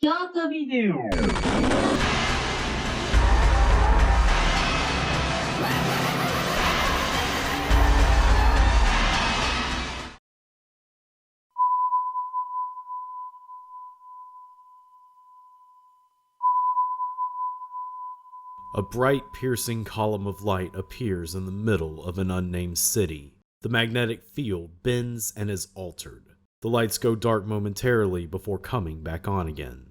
KYOTO video. A bright, piercing column of light appears in the middle of an unnamed city. The magnetic field bends and is altered. The lights go dark momentarily before coming back on again.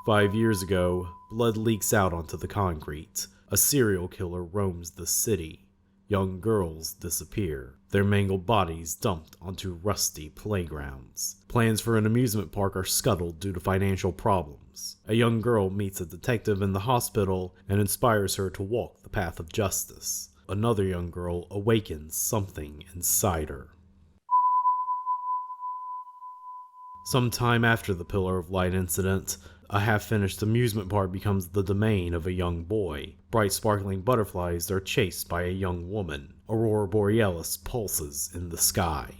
5 years ago, blood leaks out onto the concrete. A serial killer roams the city. Young girls disappear, their mangled bodies dumped onto rusty playgrounds. Plans for an amusement park are scuttled due to financial problems. A young girl meets a detective in the hospital and inspires her to walk the path of justice. Another young girl awakens something inside her. Sometime after the Pillar of Light incident, a half-finished amusement park becomes the domain of a young boy. Bright sparkling butterflies are chased by a young woman. Aurora Borealis pulses in the sky.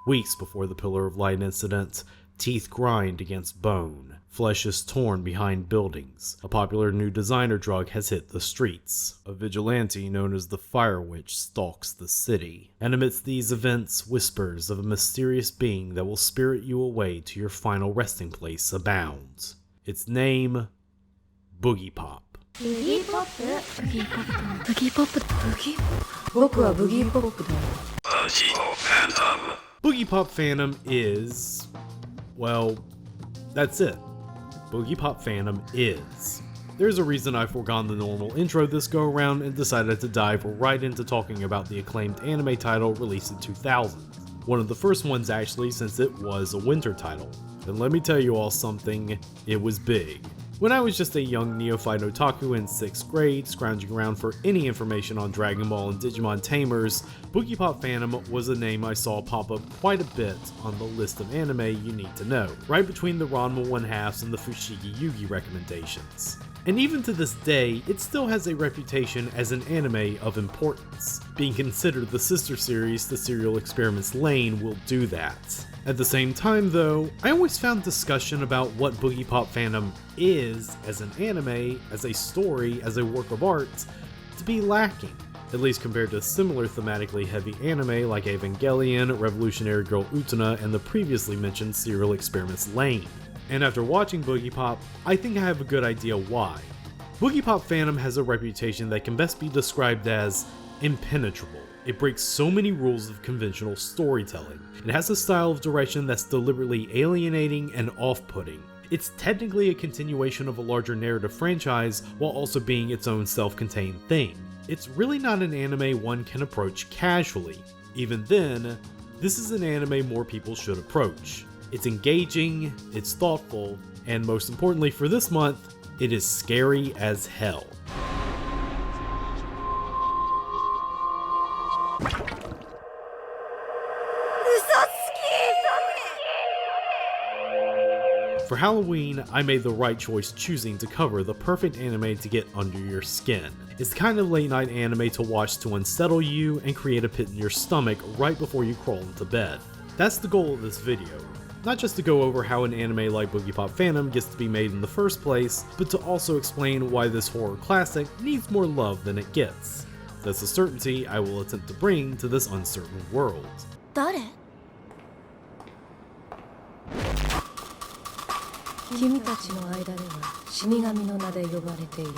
Weeks before the Pillar of Light incident, teeth grind against bone. Flesh is torn behind buildings. A popular new designer drug has hit the streets. A vigilante known as the Fire Witch stalks the city. And amidst these events, whispers of a mysterious being that will spirit you away to your final resting place abound. Its name, Boogie Pop. Boogie Pop? Boogie Pop? Boogie Pop? Boogie? 僕は Boogie Pop だ。Boogie Pop fandom is, well, that's it. Boogie Pop fandom is. There's a reason I've forgone the normal intro this go around and decided to dive right into talking about the acclaimed anime title released in 2000. One of the first ones actually, since it was a winter title. And let me tell you all something, it was big. When I was just a young neophyte otaku in 6th grade, scrounging around for any information on Dragon Ball and Digimon Tamers, Boogie Pop fandom was a name I saw pop up quite a bit on the list of anime you need to know, right between the Ranma 1/2s and the Fushigi Yugi recommendations. And even to this day, it still has a reputation as an anime of importance. Being considered the sister series to Serial Experiments Lain will do that. At the same time though, I always found discussion about what Boogie Pop fandom is as an anime, as a story, as a work of art, to be lacking. At least compared to similar thematically heavy anime like Evangelion, Revolutionary Girl Utena, and the previously mentioned Serial Experiments Lain. And after watching Boogie Pop, I think I have a good idea why. Boogie Pop fandom has a reputation that can best be described as impenetrable. It breaks so many rules of conventional storytelling. It has a style of direction that's deliberately alienating and off-putting. It's technically a continuation of a larger narrative franchise while also being its own self-contained thing. It's really not an anime one can approach casually. Even then, this is an anime more people should approach. It's engaging, it's thoughtful, and most importantly for this month, it is scary as hell. For Halloween, I made the right choice choosing to cover the perfect anime to get under your skin. It's the kind of late night anime to watch to unsettle you and create a pit in your stomach right before you crawl into bed. That's the goal of this video. Not just to go over how an anime like Boogie Pop fandom gets to be made in the first place, but to also explain why this horror classic needs more love than it gets. That's a certainty I will attempt to bring to this uncertain world. 誰? 君たちの間では死神の名で呼ばれている。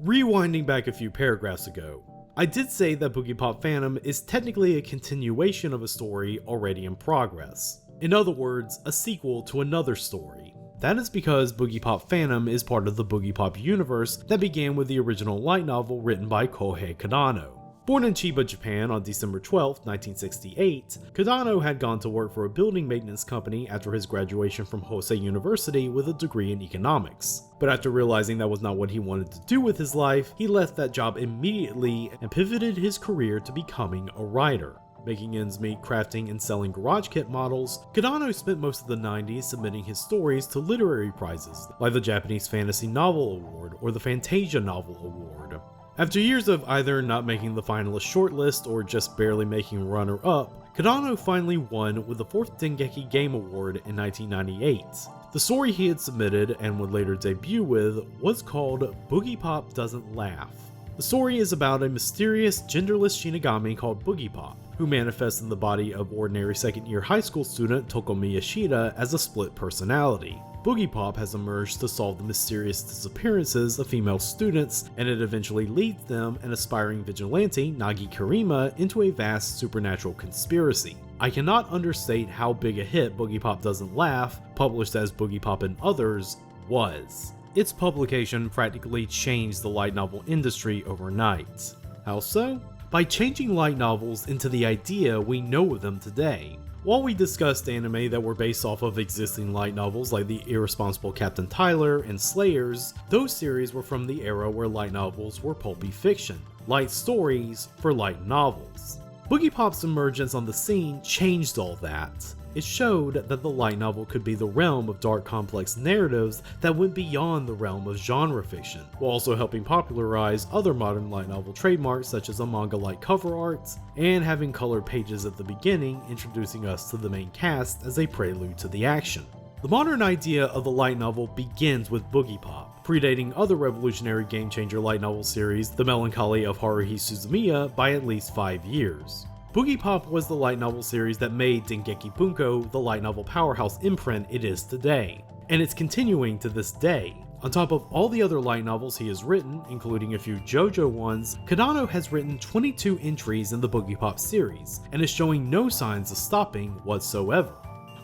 Rewinding back a few paragraphs ago, I did say that Boogie Pop fandom is technically a continuation of a story already in progress. In other words, a sequel to another story. That is because Boogie Pop fandom is part of the Boogie Pop universe that began with the original light novel written by Kohei Kadano. Born in Chiba, Japan on December 12, 1968, Kadano had gone to work for a building maintenance company after his graduation from Hosei University with a degree in economics. But after realizing that was not what he wanted to do with his life, he left that job immediately and pivoted his career to becoming a writer. Making ends meet crafting and selling garage kit models, Kadano spent most of the 90s submitting his stories to literary prizes like the Japanese Fantasy Novel Award or the Fantasia Novel Award. After years of either not making the finalist shortlist or just barely making runner-up, KYOTO finally won with the 4th Dengeki Game Award in 1998. The story he had submitted and would later debut with was called Boogie Pop Doesn't Laugh. The story is about a mysterious, genderless Shinigami called Boogie Pop, who manifests in the body of ordinary second-year high school student Tokomi Yoshida as a split personality. Boogie Pop has emerged to solve the mysterious disappearances of female students, and it eventually leads them, an aspiring vigilante, Nagi Kirima, into a vast supernatural conspiracy. I cannot understate how big a hit Boogie Pop Doesn't Laugh, published as Boogie Pop and Others, was. Its publication practically changed the light novel industry overnight. How so? By changing light novels into the idea we know of them today. While we discussed anime that were based off of existing light novels like The Irresponsible Captain Tyler and Slayers, those series were from the era where light novels were pulpy fiction, light stories for light novels. Boogie Pop's emergence on the scene changed all that. It showed that the light novel could be the realm of dark, complex narratives that went beyond the realm of genre fiction, while also helping popularize other modern light novel trademarks such as a manga-like cover art, and having colored pages at the beginning introducing us to the main cast as a prelude to the action. The modern idea of the light novel begins with Boogie Pop, predating other revolutionary game-changer light novel series, The Melancholy of Haruhi Suzumiya, by at least 5 years. Boogie Pop was the light novel series that made Dengeki Bunko the light novel powerhouse imprint it is today, and it's continuing to this day. On top of all the other light novels he has written, including a few JoJo ones, KYOTO has written 22 entries in the Boogie Pop series, and is showing no signs of stopping whatsoever.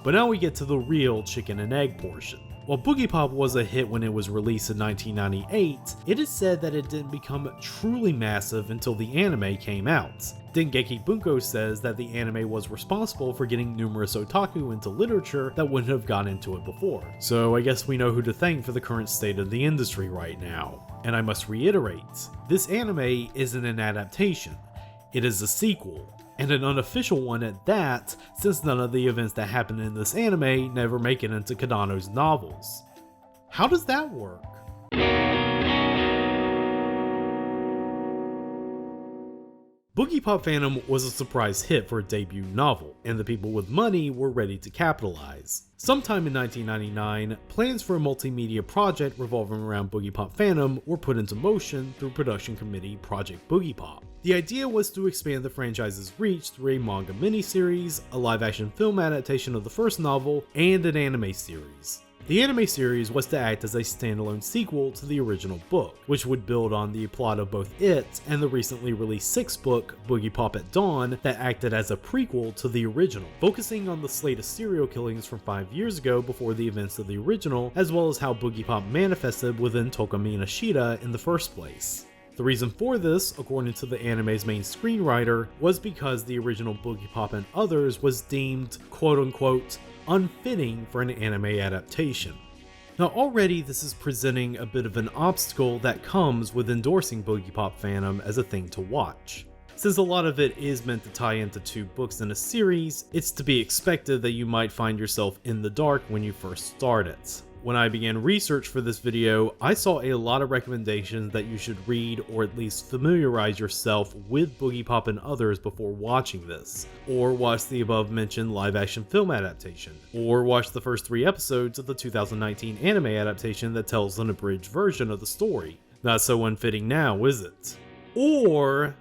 But now we get to the real chicken and egg portion. While Boogie Pop was a hit when it was released in 1998, it is said that it didn't become truly massive until the anime came out. Dengeki Bunko says that the anime was responsible for getting numerous otaku into literature that wouldn't have gotten into it before. So I guess we know who to thank for the current state of the industry right now. And I must reiterate, this anime isn't an adaptation, it is a sequel. And an unofficial one at that, since none of the events that happen in this anime never make it into KYOTO's novels. How does that work? Boogie Pop Phantom was a surprise hit for a debut novel, and the people with money were ready to capitalize. Sometime in 1999, plans for a multimedia project revolving around Boogie Pop Phantom were put into motion through production committee Project Boogie Pop. The idea was to expand the franchise's reach through a manga miniseries, a live-action film adaptation of the first novel, and an anime series. The anime series was to act as a standalone sequel to the original book, which would build on the plot of both it and the recently released 6th book, Boogie Pop at Dawn, that acted as a prequel to the original, focusing on the slate of serial killings from 5 years ago before the events of the original, as well as how Boogie Pop manifested within Tokomi Yoshida in the first place. The reason for this, according to the anime's main screenwriter, was because the original Boogie Pop and Others was deemed quote-unquote unfitting for an anime adaptation. Now already this is presenting a bit of an obstacle that comes with endorsing Boogie Pop Phantom as a thing to watch. Since a lot of it is meant to tie into 2 books in a series, it's to be expected that you might find yourself in the dark when you first start it. When I began research for this video, I saw a lot of recommendations that you should read or at least familiarize yourself with Boogie Pop and Others before watching this, or watch the above mentioned live action film adaptation, or watch the first 3 episodes of the 2019 anime adaptation that tells an abridged version of the story. Not so unfitting now, is it? Or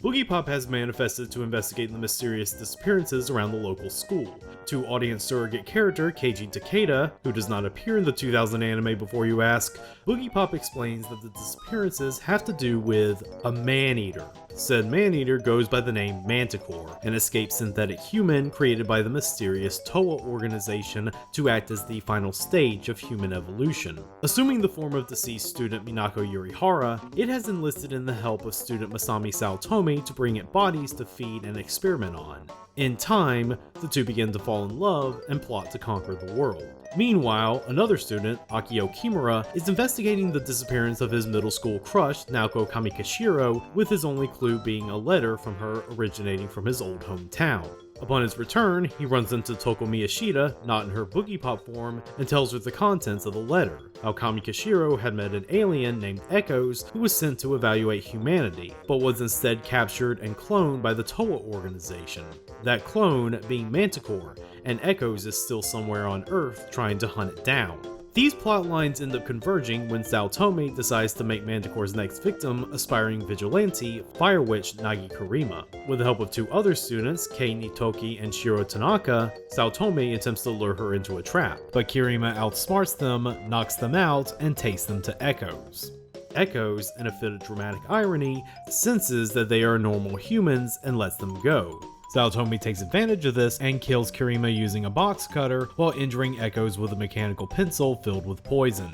Boogie Pop has manifested to investigate the mysterious disappearances around the local school. To audience surrogate character Keiji Takeda, who does not appear in the 2000 anime before you ask, Boogie Pop explains that the disappearances have to do with a man-eater. Said man-eater goes by the name Manticore, an escaped synthetic human created by the mysterious Toa organization to act as the final stage of human evolution. Assuming the form of deceased student Minako Yurihara, it has enlisted in the help of student Masami Saotome to bring it bodies to feed and experiment on. In time, the two begin to fall in love and plot to conquer the world. Meanwhile, another student, Akio Kimura, is investigating the disappearance of his middle school crush, Naoko Kamikashiro, with his only clue being a letter from her originating from his old hometown. Upon his return, he runs into Toko Miyashita, not in her Boogie Pop form, and tells her the contents of the letter. How Kamikashiro had met an alien named Echoes who was sent to evaluate humanity, but was instead captured and cloned by the Toa organization. That clone being Manticore, and Echoes is still somewhere on Earth trying to hunt it down. These plot lines end up converging when Saotome decides to make Manticore's next victim aspiring vigilante, Fire Witch Nagi Kurima. With the help of two other students, Kei Nitoki and Shiro Tanaka, Saotome attempts to lure her into a trap, but Kurima outsmarts them, knocks them out, and takes them to Echoes. Echoes, in a fit of dramatic irony, senses that they are normal humans and lets them go. Saotome takes advantage of this and kills Kurima using a box cutter while injuring Echoes with a mechanical pencil filled with poison.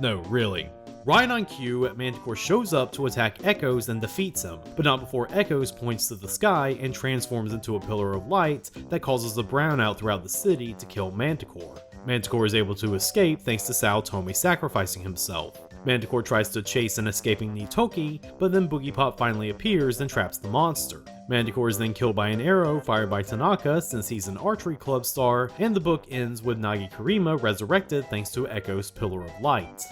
No, really. Right on cue, Manticore shows up to attack Echoes and defeats him, but not before Echoes points to the sky and transforms into a pillar of light that causes a brownout throughout the city to kill Manticore. Manticore is able to escape thanks to Saotome sacrificing himself. Manticore tries to chase an escaping Nitoki, but then Boogie Pop finally appears and traps the monster. Manticore is then killed by an arrow fired by Tanaka since he's an archery club star, and the book ends with Nagi Kurima resurrected thanks to Echo's Pillar of Light.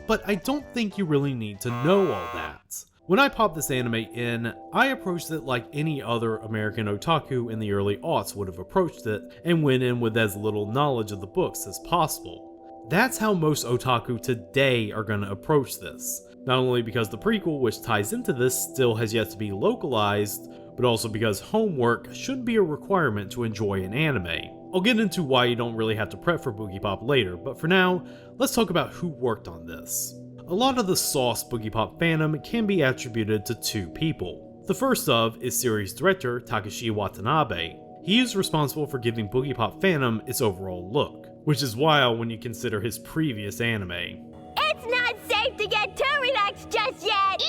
But I don't think you really need to know all that. When I popped this anime in, I approached it like any other American otaku in the early aughts would have approached it, and went in with as little knowledge of the books as possible. That's how most otaku today are going to approach this. Not only because the prequel, which ties into this, still has yet to be localized, but also because homework shouldn't be a requirement to enjoy an anime. I'll get into why you don't really have to prep for Boogie Pop later, but for now, let's talk about who worked on this. A lot of the sauce Boogie Pop fandom can be attributed to two people. The first of is series director Takeshi Watanabe. He is responsible for giving Boogie Pop fandom its overall look, which is wild when you consider his previous anime. It's not safe to get too relaxed just yet!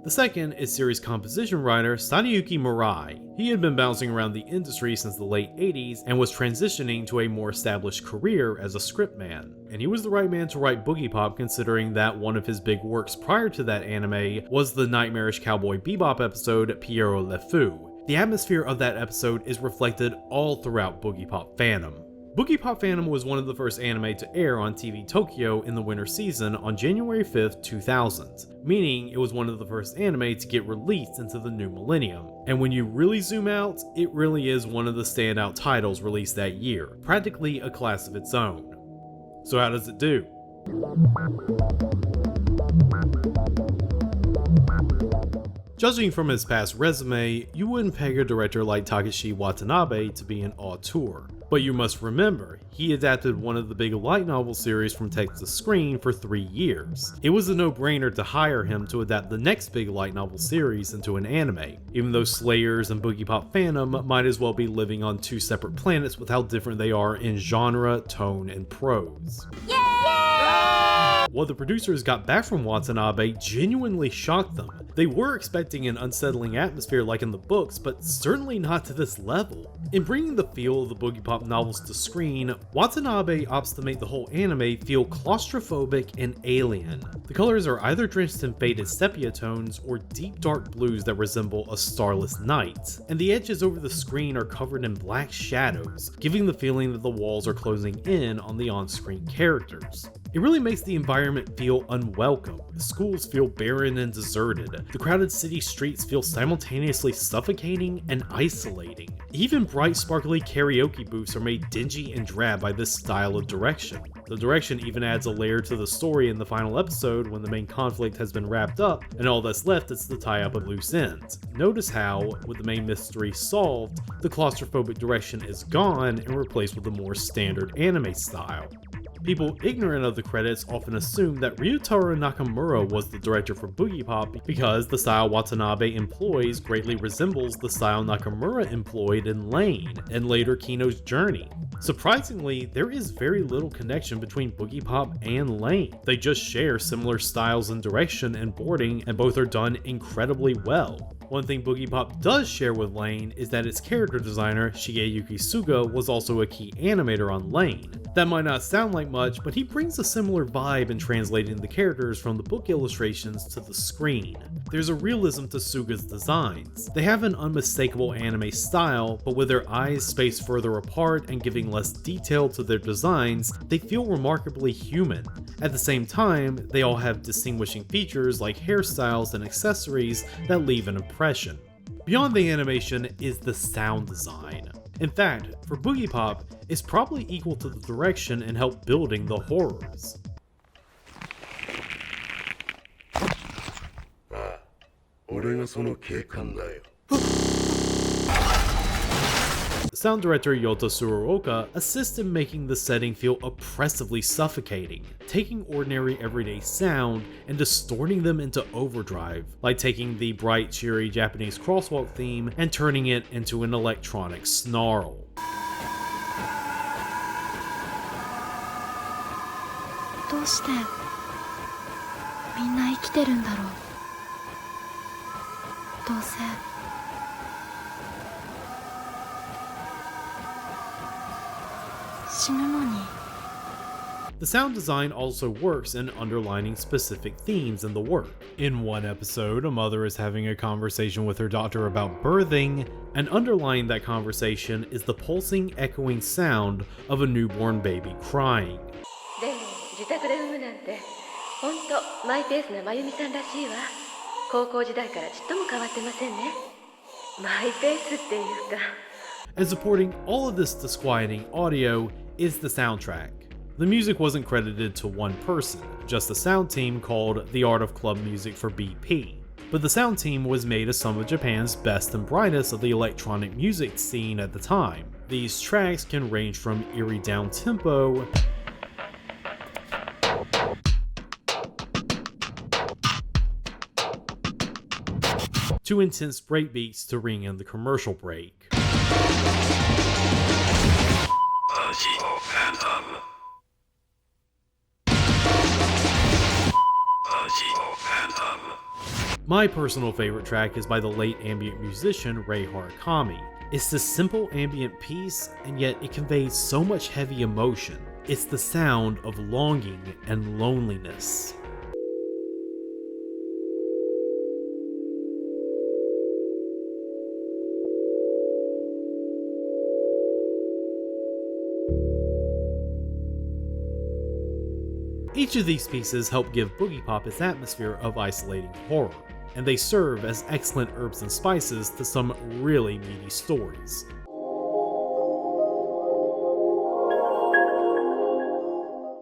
The second is series composition writer Sanayuki Murai. He had been bouncing around the industry since the late 80s and was transitioning to a more established career as a scriptman. And he was the right man to write Boogie Pop, considering that one of his big works prior to that anime was the nightmarish Cowboy Bebop episode Pierrot Le Fou. The atmosphere of that episode is reflected all throughout Boogie Pop fandom. Boogie Pop fandom was one of the first anime to air on TV Tokyo in the winter season on January 5th, 2000, meaning it was one of the first anime to get released into the new millennium. And when you really zoom out, it really is one of the standout titles released that year, practically a class of its own. So how does it do? Judging from his past resume, you wouldn't peg a director like Takeshi Watanabe to be an auteur. But you must remember, he adapted one of the big light novel series from text to screen for 3 years. It was a no-brainer to hire him to adapt the next big light novel series into an anime, even though Slayers and Boogie Pop fandom might as well be living on two separate planets with how different they are in genre, tone, and prose. What the producers got back from Watanabe genuinely shocked them. They were expecting an unsettling atmosphere like in the books, but certainly not to this level. In bringing the feel of the Boogie Pop novels to screen, Watanabe opts to make the whole anime feel claustrophobic and alien. The colors are either drenched in faded sepia tones or deep dark blues that resemble a starless night, and the edges over the screen are covered in black shadows, giving the feeling that the walls are closing in on the on-screen characters. It really makes the environment feel unwelcome. The schools feel barren and deserted. The crowded city streets feel simultaneously suffocating and isolating. Even bright, sparkly karaoke booths are made dingy and drab by this style of direction. The direction even adds a layer to the story in the final episode when the main conflict has been wrapped up, and all that's left is the tie up of loose ends. Notice how, with the main mystery solved, the claustrophobic direction is gone and replaced with a more standard anime style. People ignorant of the credits often assume that Ryutaro Nakamura was the director for Boogie Pop because the style Watanabe employs greatly resembles the style Nakamura employed in Lane and later Kino's Journey. Surprisingly, there is very little connection between Boogie Pop and Lane. They just share similar styles and direction and boarding, and both are done incredibly well. One thing Boogie Pop does share with Lane is that its character designer, Shigeyuki Suga, was also a key animator on Lane. That might not sound like much, but he brings a similar vibe in translating the characters from the book illustrations to the screen. There's a realism to Suga's designs. They have an unmistakable anime style, but with their eyes spaced further apart and giving less detail to their designs, they feel remarkably human. At the same time, they all have distinguishing features like hairstyles and accessories that leave an impression. Beyond the animation is the sound design. In fact, for Boogie Pop, it's probably equal to the direction and help building the horrors. Sound director Yota Tsuruoka assists in making the setting feel oppressively suffocating, taking ordinary everyday sound and distorting them into overdrive, like taking the bright, cheery Japanese crosswalk theme and turning it into an electronic snarl. どうしてみんな生きてるんだろう。どうせ The sound design also works in underlining specific themes in the work. In one episode, a mother is having a conversation with her daughter about birthing, and underlying that conversation is the pulsing, echoing sound of a newborn baby crying. でも自宅で産むなんてほんとマイペースなまゆみさんらしいわ。高校時代からちっとも変わってませんね。マイペースっていうか。And supporting all of this disquieting audio is the soundtrack. The music wasn't credited to one person, just a sound team called The Art of Club Music for BP. But the sound team was made of some of Japan's best and brightest of the electronic music scene at the time. These tracks can range from eerie down-tempo to intense breakbeats to ring in the commercial break. My personal favorite track is by the late ambient musician Rei Harakami. It's this simple ambient piece, and yet it conveys so much heavy emotion. It's the sound of longing and loneliness. Each of these pieces help give Boogie Pop its atmosphere of isolating horror, and they serve as excellent herbs and spices to some really meaty stories.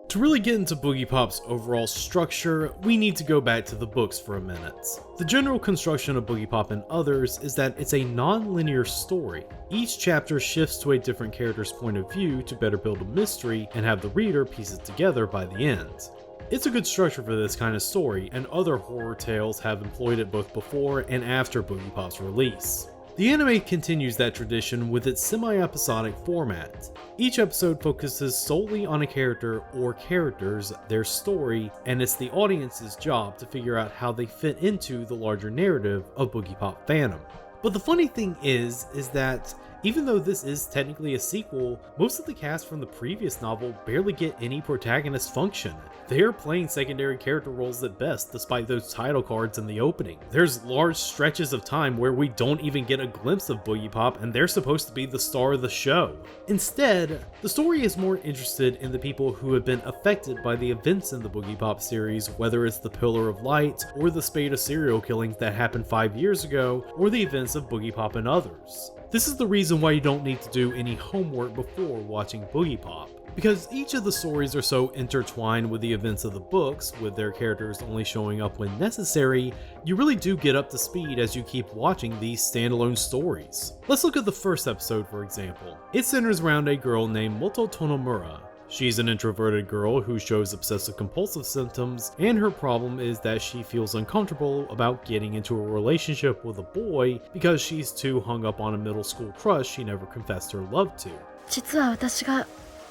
To really get into Boogie Pop's overall structure, we need to go back to the books for a minute. The general construction of Boogie Pop and others is that it's a non-linear story. Each chapter shifts to a different character's point of view to better build a mystery and have the reader piece it together by the end. It's a good structure for this kind of story, and other horror tales have employed it both before and after Boogie Pop's release. The anime continues that tradition with its semi-episodic format. Each episode focuses solely on a character or characters, their story, and it's the audience's job to figure out how they fit into the larger narrative of Boogie Pop fandom. But the funny thing is that even though this is technically a sequel, most of the cast from the previous novel barely get any protagonist function. They are playing secondary character roles at best despite those title cards in the opening. There's large stretches of time where we don't even get a glimpse of Boogie Pop and they're supposed to be the star of the show. Instead, the story is more interested in the people who have been affected by the events in the Boogie Pop series, whether it's the Pillar of Light, or the spate of serial killings that happened 5 years ago, or the events of Boogie Pop and others. This is the reason why you don't need to do any homework before watching Boogie Pop. Because each of the stories are so intertwined with the events of the books, with their characters only showing up when necessary, you really do get up to speed as you keep watching these standalone stories. Let's look at the first episode for example. It centers around a girl named Moto Tonomura. She's an introverted girl who shows obsessive-compulsive symptoms, and her problem is that she feels uncomfortable about getting into a relationship with a boy because she's too hung up on a middle school crush she never confessed her love to. 実は私が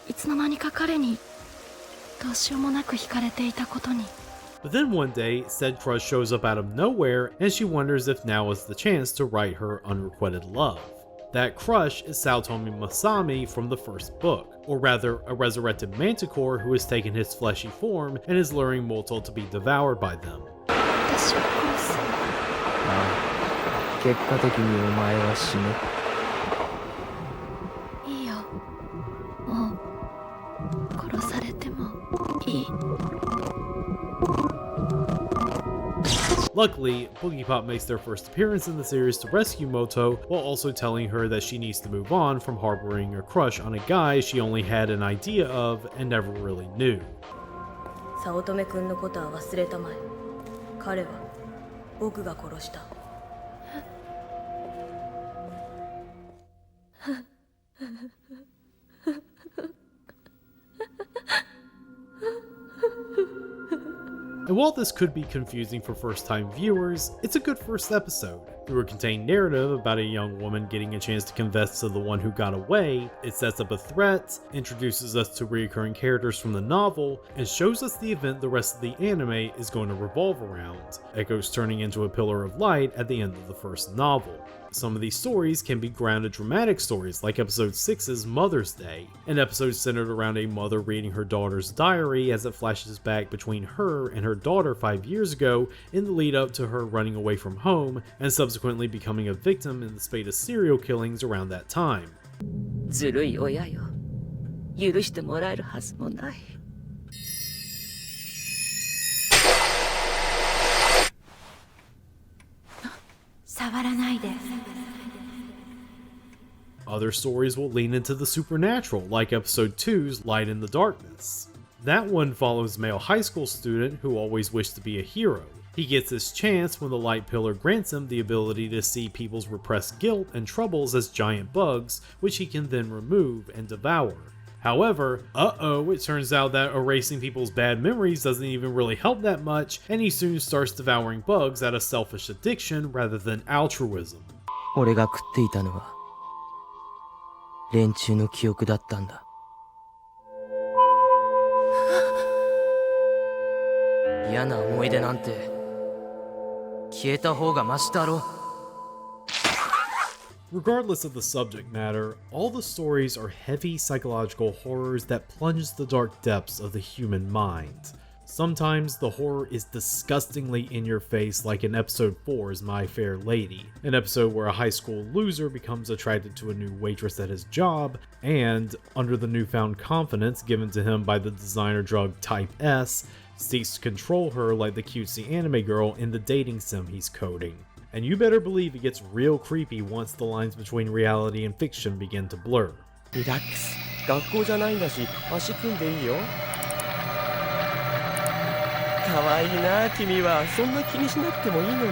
いつの間にか彼にどうしようもなく惹かれていたことに。But then one day, said crush shows up out of nowhere and she wonders if now is the chance to write her unrequited love. That crush is Saotome Masami from the first book, or rather a resurrected manticore who has taken his fleshy form and is luring Moto to be devoured by them. 私を殺す。ああ、結果的にお前は死ぬ。いいよ。もう殺されてもいい。Luckily, Boogie Pop makes their first appearance in the series to rescue Moto, while also telling her that she needs to move on from harboring a crush on a guy she only had an idea of and never really knew. 早乙女くんのことは忘れたまえ。彼は僕が殺した。And while this could be confusing for first-time viewers, it's a good first episode. Through a contained narrative about a young woman getting a chance to confess to the one who got away, it sets up a threat, introduces us to recurring characters from the novel, and shows us the event the rest of the anime is going to revolve around, Echo's turning into a pillar of light at the end of the first novel. Some of these stories can be grounded dramatic stories like episode 6's Mother's Day, an episode centered around a mother reading her daughter's diary as it flashes back between her and her daughter 5 years ago in the lead up to her running away from home and subsequently becoming a victim in the spate of serial killings around that time. ずるい親よ。許してもらえるはずもない。触らないで。Other stories will lean into the supernatural, like episode 2's Light in the Darkness. That one follows a male high school student who always wished to be a hero. He gets his chance when the light pillar grants him the ability to see people's repressed guilt and troubles as giant bugs, which he can then remove and devour. However, it turns out that erasing people's bad memories doesn't even really help that much, and he soon starts devouring bugs out of selfish addiction rather than altruism. 俺が食っていたのは連中の記憶だったんだ。嫌な思い出なんて消えた方がマシだろ。Regardless of the subject matter, all the stories are heavy psychological horrors that plunge the dark depths of the human mind. Sometimes the horror is disgustingly in your face, like in episode 4's My Fair Lady, an episode where a high school loser becomes attracted to a new waitress at his job, and, under the newfound confidence given to him by the designer drug Type S, seeks to control her like the cutesy anime girl in the dating sim he's coding. And you better believe it gets real creepy once the lines between reality and fiction begin to blur. リラックス。学校じゃないんだし足組んでいいよ。可愛いな君は。そんな気にしなくてもいいのに。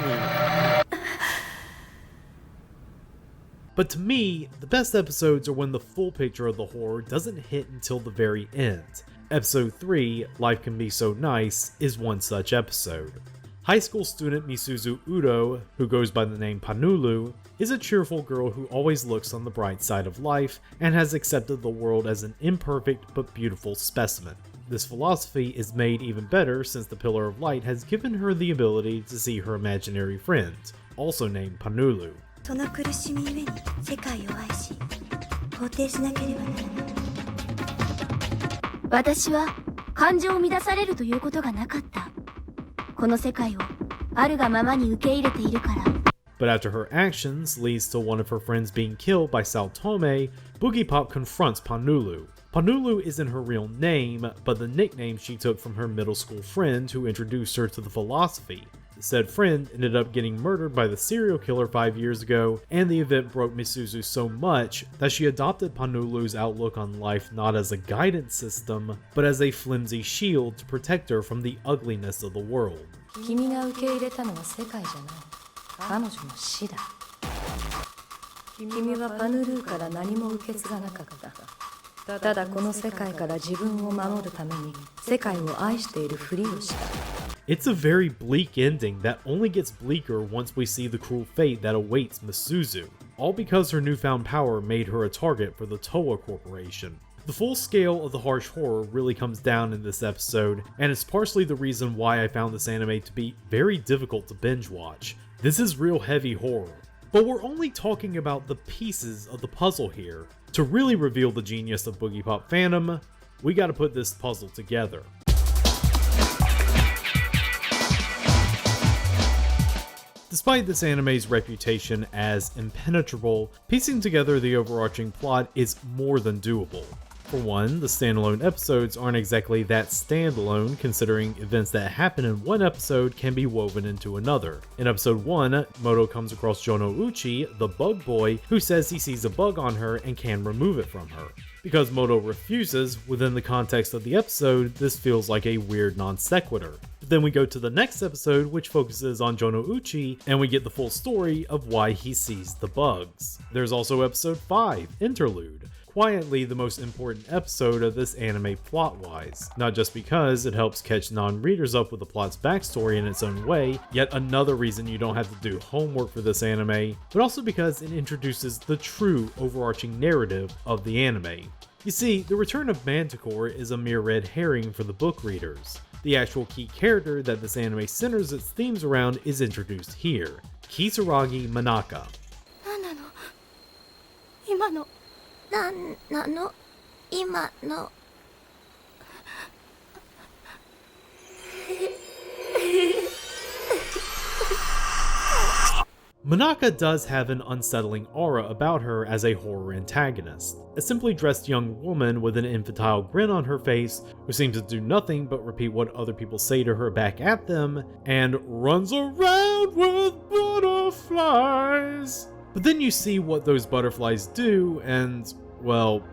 But to me, the best episodes are when the full picture of the horror doesn't hit until the very end. Episode 3, Life Can Be So Nice, is one such episode. High school student Misuzu Udo, who goes by the name Panulu, is a cheerful girl who always looks on the bright side of life and has accepted the world as an imperfect but beautiful specimen. This philosophy is made even better since the Pillar of Light has given her the ability to see her imaginary friend, also named Panulu. その苦しみゆえに世界を愛し肯定しなければならない。私は感情を乱されるということがなかった。この世界をあるがままに受け入れているから。But after her actions leads to one of her friends being killed by Saotome, Boogie Pop confronts Panulu. Panulu isn't her real name, but the nickname she took from her middle school friend who introduced her to the philosophy. Said friend ended up getting murdered by the serial killer 5 years ago, and the event broke Misuzu so much that she adopted Panulu's outlook on life not as a guidance system, but as a flimsy shield to protect her from the ugliness of the world. 君が受け入れたのは世界じゃない。彼女の死だ。君はパヌルーから何も受け継がなかった。ただこの世界から自分を守るために世界を愛しているふりをした。It's a very bleak ending that only gets bleaker once we see the cruel fate that awaits Misuzu, all because her newfound power made her a target for the Toa Corporation. The full scale of the harsh horror really comes down in this episode, and it's partially the reason why I found this anime to be very difficult to binge watch. This is real heavy horror. But we're only talking about the pieces of the puzzle here. To really reveal the genius of Boogiepop fandom, we gotta put this puzzle together. Despite this anime's reputation as impenetrable, piecing together the overarching plot is more than doable. For one, the standalone episodes aren't exactly that standalone, considering events that happen in one episode can be woven into another. In episode 1, Moto comes across Jono Uchi, the bug boy, who says he sees a bug on her and can remove it from her. Because Moto refuses, within the context of the episode, this feels like a weird non sequitur. But then we go to the next episode, which focuses on Jono Uchi, and we get the full story of why he sees the bugs. There's also episode 5, Interlude. Quietly the most important episode of this anime plot-wise, not just because it helps catch non-readers up with the plot's backstory in its own way, yet another reason you don't have to do homework for this anime, but also because it introduces the true overarching narrative of the anime. You see, the return of Manticore is a mere red herring for the book readers. The actual key character that this anime centers its themes around is introduced here, Kisaragi Manaka. なんなの今の Manaka does have an unsettling aura about her as a horror antagonist, a simply dressed young woman with an infantile grin on her face who seems to do nothing but repeat what other people say to her back at them, and runs around with butterflies. But then you see what those butterflies do, and, well...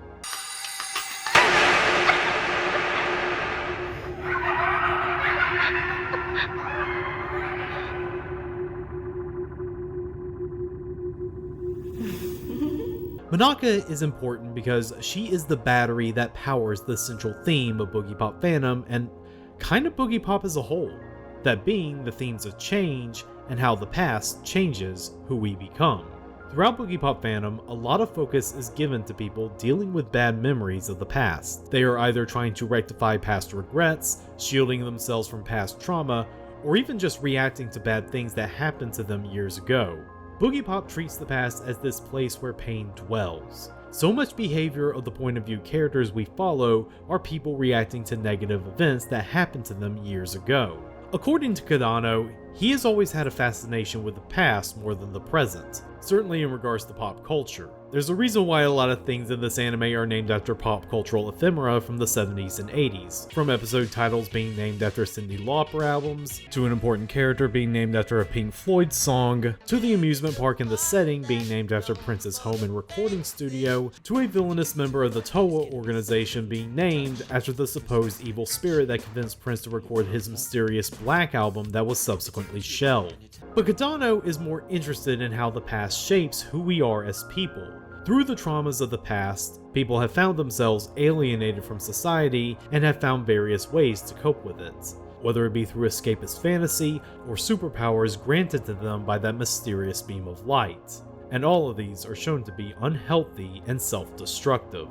Manaka is important because she is the battery that powers the central theme of Boogiepop fandom and kind of Boogiepop as a whole. That being the themes of change and how the past changes who we become. Throughout Boogiepop fandom, a lot of focus is given to people dealing with bad memories of the past. They are either trying to rectify past regrets, shielding themselves from past trauma, or even just reacting to bad things that happened to them years ago. Boogiepop treats the past as this place where pain dwells. So much behavior of the point of view characters we follow are people reacting to negative events that happened to them years ago. According to Kadano, he has always had a fascination with the past more than the present, certainly in regards to pop culture. There's a reason why a lot of things in this anime are named after pop cultural ephemera from the 70s and 80s, from episode titles being named after Cyndi Lauper albums, to an important character being named after a Pink Floyd song, to the amusement park and the setting being named after Prince's home and recording studio, to a villainous member of the Towa organization being named after the supposed evil spirit that convinced Prince to record his mysterious Black album that was subsequently shelved. But Kadano is more interested in how the past shapes who we are as people. Through the traumas of the past, people have found themselves alienated from society and have found various ways to cope with it, whether it be through escapist fantasy or superpowers granted to them by that mysterious beam of light. And all of these are shown to be unhealthy and self-destructive.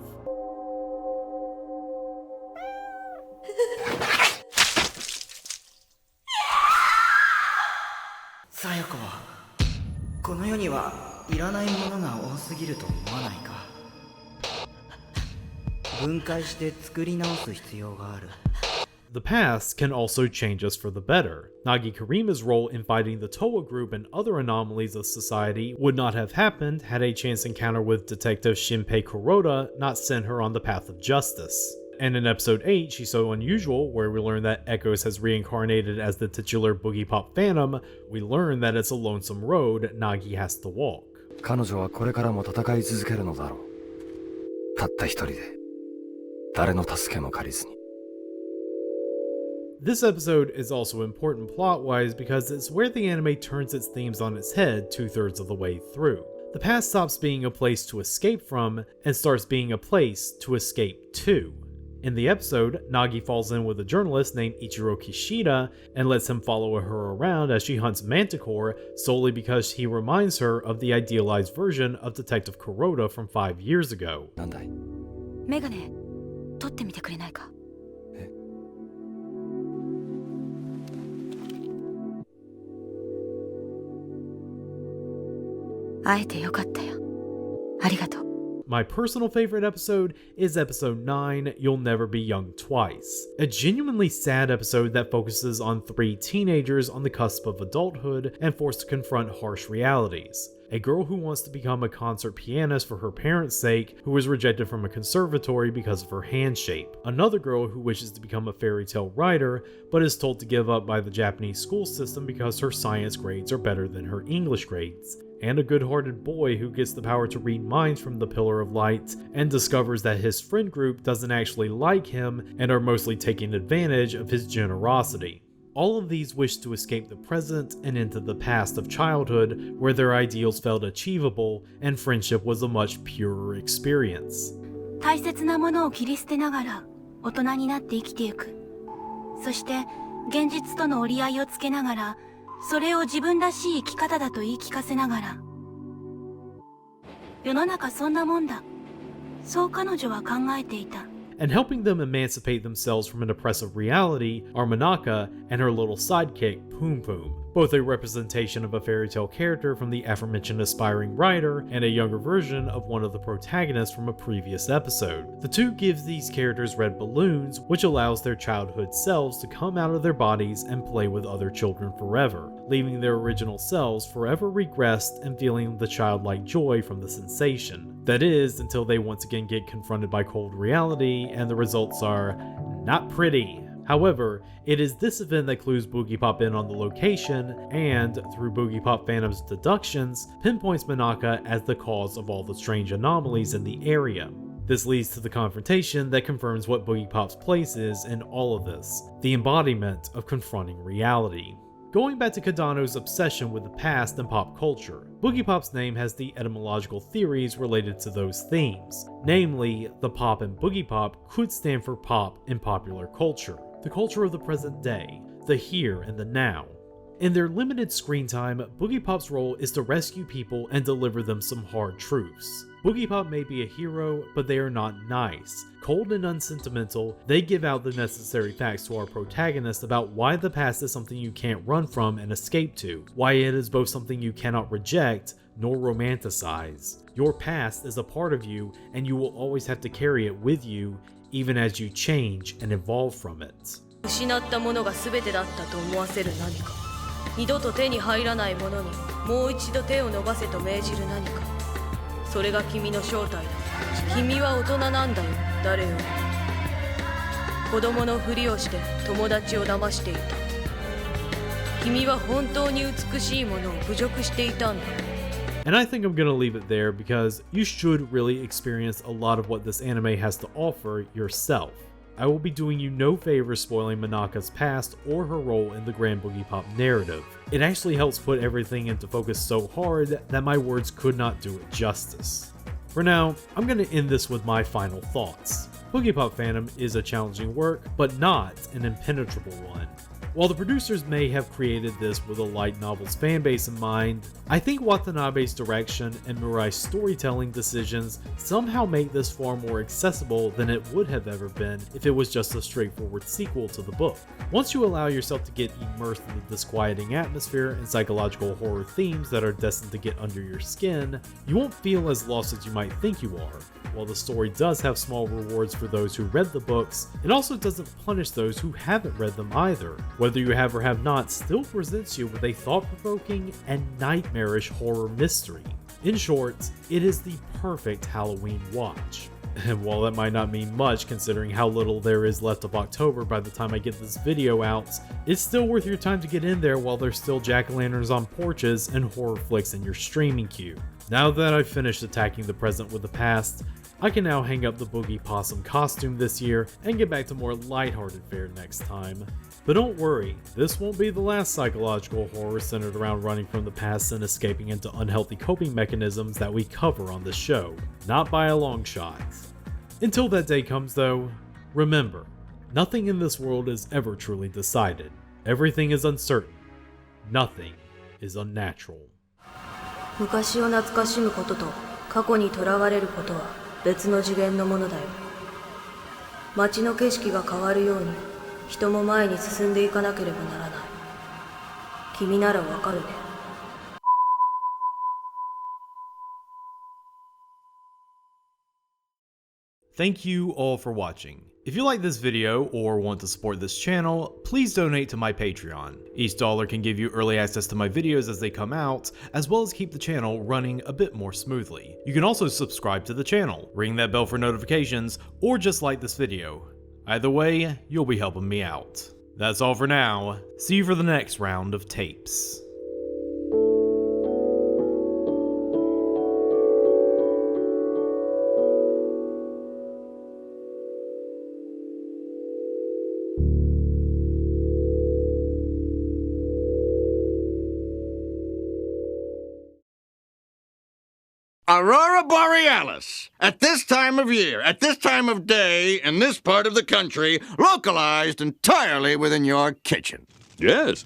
さやこ、この世にはいらないものが多すぎると思わないか。分解して作り直す必要がある。 The past can also change us for the better. Nagi Karima's role in fighting the Towa group and other anomalies of society would not have happened had a chance encounter with Detective Shinpei Kuroda not sent her on the path of justice. And in episode 8, She's So Unusual, where we learn that Echoes has reincarnated as the titular Boogiepop Phantom, we learn that it's a lonesome road Nagi has to walk. 彼女はこれからも戦い続けるのだろう。たった一人で、誰の助けも借りずに。 This episode is also important plot-wise because it's where the anime turns its themes on its head 2/3 of the way through. The past stops being a place to escape from and starts being a place to escape to. In the episode, Nagi falls in with a journalist named Ichiro Kishida and lets him follow her around as she hunts Manticore solely because he reminds her of the idealized version of Detective Kuroda from 5 years ago. なんだい？メガネ撮ってみてくれないか。会えてよかったよ。ありがとう。My personal favorite episode is episode 9, You'll Never Be Young Twice. A genuinely sad episode that focuses on 3 teenagers on the cusp of adulthood and forced to confront harsh realities. A girl who wants to become a concert pianist for her parents' sake, who is rejected from a conservatory because of her hand shape. Another girl who wishes to become a fairy tale writer, but is told to give up by the Japanese school system because her science grades are better than her English grades. And a good-hearted boy who gets the power to read minds from the Pillar of Light and discovers that his friend group doesn't actually like him and are mostly taking advantage of his generosity. All of these wish to escape the present and into the past of childhood, where their ideals felt achievable and friendship was a much purer experience. 大切なものを切り捨てながら大人になって生きていく。そして現実との折り合いをつけながら、それを自分らしい生き方だと言い聞かせながら。世の中そんなもんだ。そう彼女は考えていた。And helping them emancipate themselves from an oppressive reality are Manaka and her little sidekick, Poom Poom, both a representation of a fairy tale character from the aforementioned aspiring writer and a younger version of one of the protagonists from a previous episode. The two give these characters red balloons, which allows their childhood selves to come out of their bodies and play with other children forever, leaving their original selves forever regressed and feeling the childlike joy from the sensation. That is, until they once again get confronted by cold reality, and the results are not pretty. However, it is this event that clues Boogie Pop in on the location, and, through Boogie Pop fandom's deductions, pinpoints Manaka as the cause of all the strange anomalies in the area. This leads to the confrontation that confirms what Boogie Pop's place is in all of this, the embodiment of confronting reality. Going back to Kadano's obsession with the past and pop culture, Boogie Pop's name has the etymological theories related to those themes. Namely, the pop in Boogie Pop could stand for pop in popular culture, the culture of the present day, the here and the now. In their limited screen time, Boogie Pop's role is to rescue people and deliver them some hard truths. Boogie Pop may be a hero, but they are not nice. Cold and unsentimental, they give out the necessary facts to our protagonist about why the past is something you can't run from and escape to, why it is both something you cannot reject nor romanticize. Your past is a part of you, and you will always have to carry it with you, even as you change and evolve from it. 失ったものが全てだったと思わせる何か、二度と手に入らないものにもう一度手を伸ばせと命じる何か、それが君の正体だ。君は大人なんだよ、誰より。子供のふりをして友達を騙していた。君は本当に美しいものを侮辱していたんだ。 And I think I'm gonna leave it there because you should really experience a lot of what this anime has to offer yourself. I will be doing you no favor spoiling Manaka's past or her role in the Grand Boogie Pop narrative. It actually helps put everything into focus so hard that my words could not do it justice. For now, I'm going to end this with my final thoughts. Boogie Pop fandom is a challenging work, but not an impenetrable one. While the producers may have created this with a light novel's fanbase in mind, I think Watanabe's direction and Murai's storytelling decisions somehow make this far more accessible than it would have ever been if it was just a straightforward sequel to the book. Once you allow yourself to get immersed in the disquieting atmosphere and psychological horror themes that are destined to get under your skin, you won't feel as lost as you might think you are. While the story does have small rewards for those who read the books, it also doesn't punish those who haven't read them either. Whether you have or have not, still presents you with a thought-provoking and nightmarish horror mystery. In short, it is the perfect Halloween watch. And while that might not mean much considering how little there is left of October by the time I get this video out, it's still worth your time to get in there while there's still jack-o'-lanterns on porches and horror flicks in your streaming queue. Now that I've finished attacking the present with the past, I can now hang up the Boogie Possum costume this year and get back to more lighthearted fare next time. But don't worry, this won't be the last psychological horror centered around running from the past and escaping into unhealthy coping mechanisms that we cover on this show. Not by a long shot. Until that day comes though, remember, nothing in this world is ever truly decided. Everything is uncertain. Nothing is unnatural. 昔を懐かしむことと過去にとらわれることは別の次元のものだよ。街の景色が変わるように人も前に進んでいかなければならない。君ならわかるね。Thank you all for watching. If you like this video or want to support this channel, please donate to my Patreon. Each dollar can give you early access to my videos as they come out, as well as keep the channel running a bit more smoothly. You can also subscribe to the channel, ring that bell for notifications, or just like this video. Either way, you'll be helping me out. That's all for now. See you for the next round of tapes. Aurora Borealis. At this time of year, at this time of day, in this part of the country, localized entirely within your kitchen. Yes,